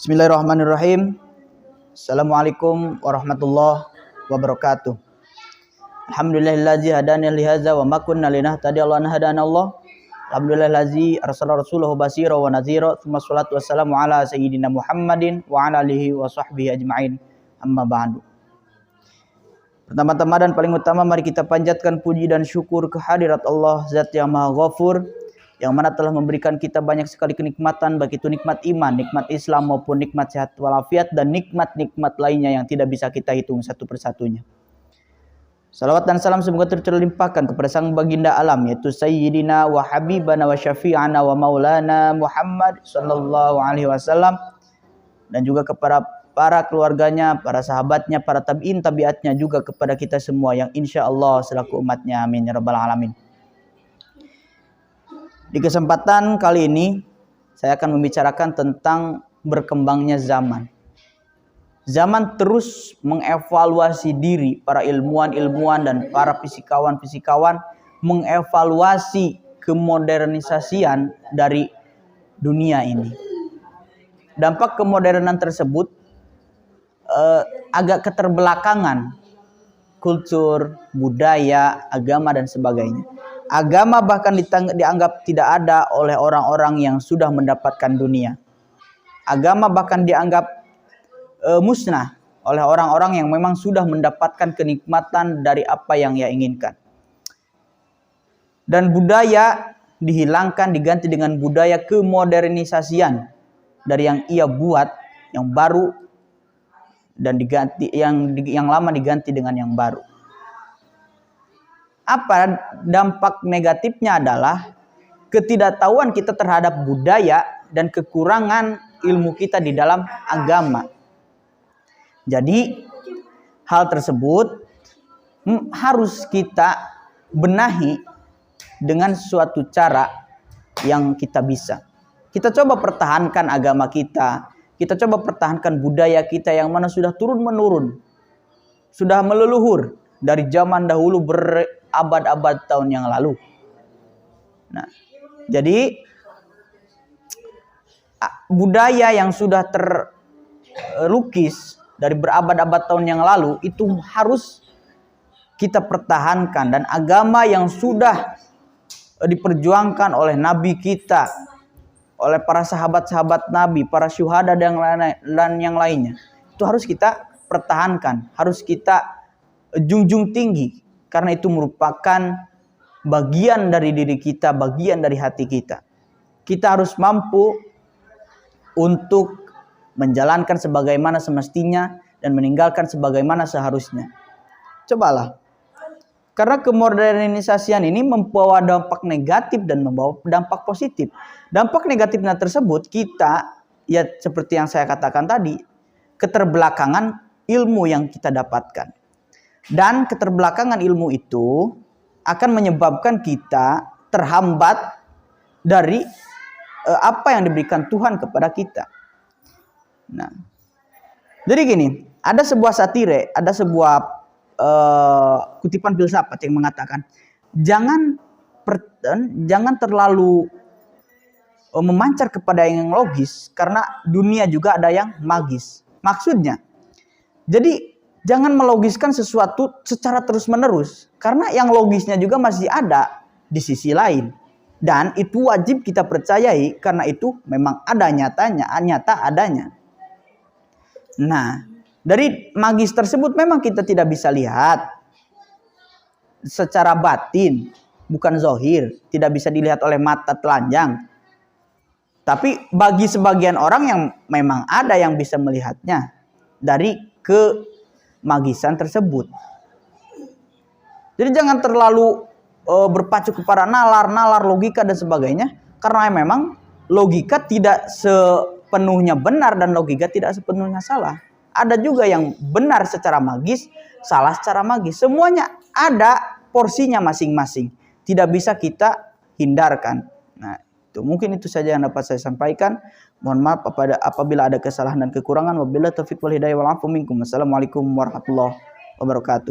Bismillahirrahmanirrahim. Assalamualaikum warahmatullahi wabarakatuh. Alhamdulillahillazi hadana li hadza wa ma kunna linahtadiya lawla an hadanallah. Alhamdulillahillazi arsala rasulahu basyira wa nadhira. Tsumma sholatu wassalamu ala sayyidina Muhammadin wa ala alihi wa sahbihi ajma'in. Amma ba'du. Pertama-tama dan paling utama, mari kita panjatkan puji dan syukur kehadirat Allah Zat yang Maha Ghafur, yang mana telah memberikan kita banyak sekali kenikmatan, baik itu nikmat iman, nikmat Islam, maupun nikmat sehat walafiat, dan nikmat-nikmat lainnya yang tidak bisa kita hitung satu persatunya. Salawat dan salam semoga terlimpahkan kepada sang baginda alam, yaitu Sayyidina wa Habibana wa Syafi'ana wa Maulana Muhammad sallallahu alaihi wasallam, dan juga kepada para keluarganya, para sahabatnya, para tabi'in tabi'atnya, juga kepada kita semua yang insya Allah selaku umatnya, amin ya rabbal alamin. Di kesempatan kali ini saya akan membicarakan tentang berkembangnya zaman. Zaman terus mengevaluasi diri, para ilmuwan-ilmuwan dan para fisikawan-fisikawan mengevaluasi kemodernisasian dari dunia ini. Dampak kemodernan tersebut agak keterbelakangan kultur, budaya, agama dan sebagainya. Agama bahkan dianggap tidak ada oleh orang-orang yang sudah mendapatkan dunia. Agama bahkan dianggap musnah oleh orang-orang yang memang sudah mendapatkan kenikmatan dari apa yang ia inginkan. Dan budaya dihilangkan, diganti dengan budaya kemodernisasian dari yang ia buat, yang baru, dan diganti yang lama diganti dengan yang baru. Apa dampak negatifnya adalah ketidaktahuan kita terhadap budaya dan kekurangan ilmu kita di dalam agama. Jadi hal tersebut harus kita benahi dengan suatu cara yang kita bisa. Kita coba pertahankan agama kita. Kita coba pertahankan budaya kita yang mana sudah turun-menurun, sudah meleluhur dari zaman dahulu berabad-abad tahun yang lalu. Nah, jadi budaya yang sudah terlukis dari berabad-abad tahun yang lalu itu harus kita pertahankan, dan agama yang sudah diperjuangkan oleh Nabi kita, oleh para sahabat-sahabat Nabi, para syuhada dan yang lainnya, itu harus kita pertahankan, harus kita junjung tinggi, karena itu merupakan bagian dari diri kita, bagian dari hati kita. Kita harus mampu untuk menjalankan sebagaimana semestinya dan meninggalkan sebagaimana seharusnya. Cobalah. Karena kemodernisasian ini membawa dampak negatif dan membawa dampak positif. Dampak negatifnya tersebut kita, ya seperti yang saya katakan tadi, keterbelakangan ilmu yang kita dapatkan. Dan keterbelakangan ilmu itu akan menyebabkan kita terhambat dari apa yang diberikan Tuhan kepada kita. Nah, jadi gini, ada sebuah satire, ada sebuah kutipan filsafat yang mengatakan jangan terlalu memancar kepada yang logis, karena dunia juga ada yang magis. Maksudnya, jadi jangan melogiskan sesuatu secara terus-menerus, karena yang logisnya juga masih ada di sisi lain, dan itu wajib kita percayai karena itu memang ada nyata adanya. Nah, dari magis tersebut memang kita tidak bisa lihat secara batin, bukan zohir, tidak bisa dilihat oleh mata telanjang. Tapi bagi sebagian orang yang memang ada yang bisa melihatnya dari kemagisan tersebut. Jadi jangan terlalu berpacu kepada nalar, logika dan sebagainya, karena memang logika tidak sepenuhnya benar dan logika tidak sepenuhnya salah. Ada juga yang benar secara magis, salah secara magis. Semuanya ada porsinya masing-masing. Tidak bisa kita hindarkan. Nah, mungkin itu saja yang dapat saya sampaikan. Mohon maaf apabila ada kesalahan dan kekurangan. Wabillahi taufiq wal hidayah wal afu minkum. Wassalamualaikum warahmatullahi wabarakatuh.